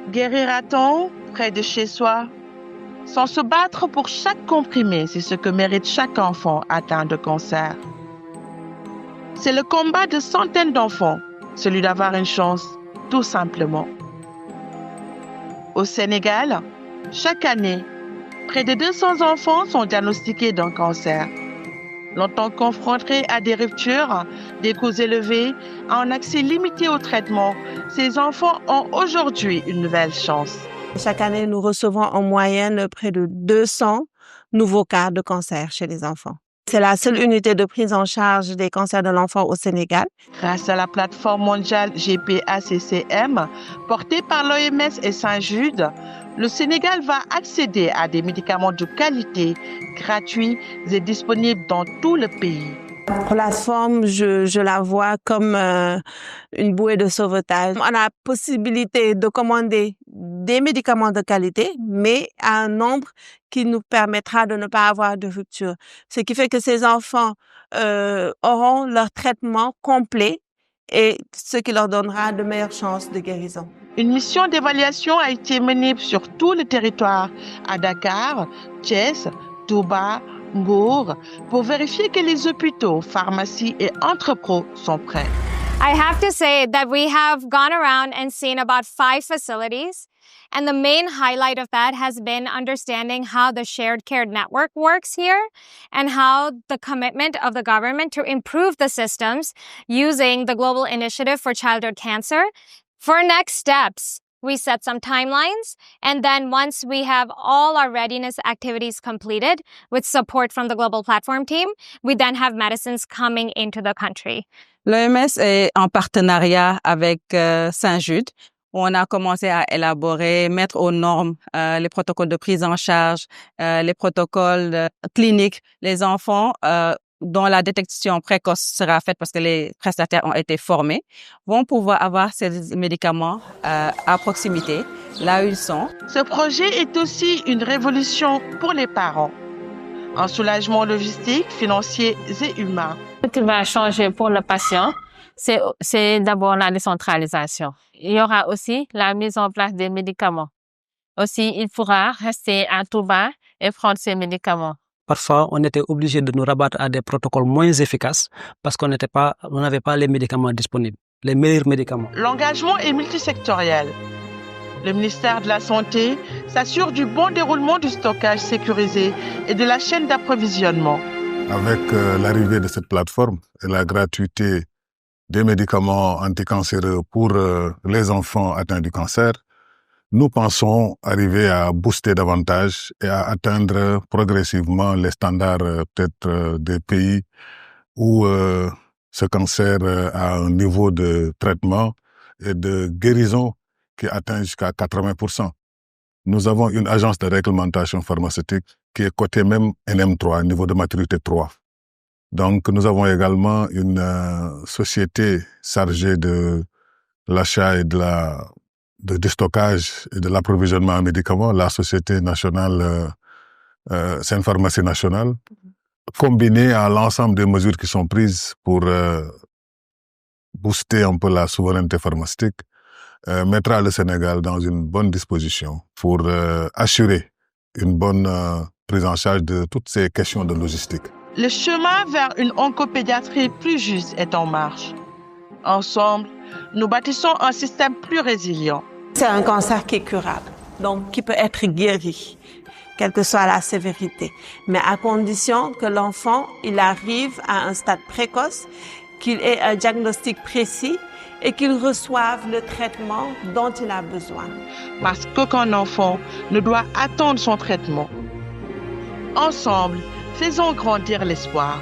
Guérira-t-on près de chez soi? Sans se battre pour chaque comprimé, c'est ce que mérite chaque enfant atteint de cancer. C'est le combat de centaines d'enfants, celui d'avoir une chance, tout simplement. Au Sénégal, chaque année, près de 200 enfants sont diagnostiqués d'un cancer. Longtemps confrontés à des ruptures, des coûts élevés, à un accès limité au traitement, ces enfants ont aujourd'hui une nouvelle chance. Chaque année, nous recevons en moyenne près de 200 nouveaux cas de cancer chez les enfants. C'est la seule unité de prise en charge des cancers de l'enfant au Sénégal. Grâce à la plateforme mondiale GPACCM, portée par l'OMS et Saint-Jude, le Sénégal va accéder à des médicaments de qualité, gratuits et disponibles dans tout le pays. La plateforme, je la vois comme une bouée de sauvetage. On a la possibilité de commander des médicaments de qualité, mais à un nombre qui nous permettra de ne pas avoir de rupture. Ce qui fait que ces enfants auront leur traitement complet et ce qui leur donnera de meilleures chances de guérison. Une mission d'évaluation a été menée sur tout le territoire, à Dakar, Thiès, Touba, Mbour, pour vérifier que les hôpitaux, pharmacies et entrepôts sont prêts. I have to say that we have gone around and seen about 5 facilities. And the main highlight of that has been understanding how the shared care network works here and how the commitment of the government to improve the systems using the Global Initiative for Childhood Cancer. For next steps, we set some timelines, and then once we have all our readiness activities completed with support from the Global Platform team, we then have medicines coming into the country. L'OMS est en partenariat avec Saint-Jude. On a commencé à élaborer, mettre aux normes les protocoles de prise en charge, les protocoles cliniques. Les enfants dont la détection précoce sera faite parce que les prestataires ont été formés, vont pouvoir avoir ces médicaments à proximité, là où ils sont. Ce projet est aussi une révolution pour les parents. Un soulagement logistique, financier et humain. Ce qui va changer pour le patient, c'est d'abord la décentralisation. Il y aura aussi la mise en place des médicaments. Aussi, il pourra rester à Touba et prendre ses médicaments. Parfois, on était obligé de nous rabattre à des protocoles moins efficaces parce qu'on n'avait pas les médicaments disponibles, les meilleurs médicaments. L'engagement est multisectoriel. Le ministère de la Santé s'assure du bon déroulement du stockage sécurisé et de la chaîne d'approvisionnement. Avec l'arrivée de cette plateforme et la gratuité des médicaments anticancéreux pour les enfants atteints du cancer, nous pensons arriver à booster davantage et à atteindre progressivement les standards peut-être des pays où ce cancer a un niveau de traitement et de guérison qui atteint jusqu'à 80%. Nous avons une agence de réglementation pharmaceutique qui est cotée même NM3, niveau de maturité 3. Donc nous avons également une société chargée de l'achat et du stockage et de l'approvisionnement en médicaments, la Société nationale, c'est une pharmacie nationale, combinée à l'ensemble des mesures qui sont prises pour booster un peu la souveraineté pharmaceutique, mettra le Sénégal dans une bonne disposition pour assurer une bonne prise en charge de toutes ces questions de logistique. Le chemin vers une oncopédiatrie plus juste est en marche. Ensemble, nous bâtissons un système plus résilient. C'est un cancer qui est curable, donc qui peut être guéri, quelle que soit la sévérité, mais à condition que l'enfant il arrive à un stade précoce, qu'il ait un diagnostic précis et qu'il reçoive le traitement dont il a besoin. Parce qu'aucun enfant ne doit attendre son traitement. Ensemble, faisons grandir l'espoir.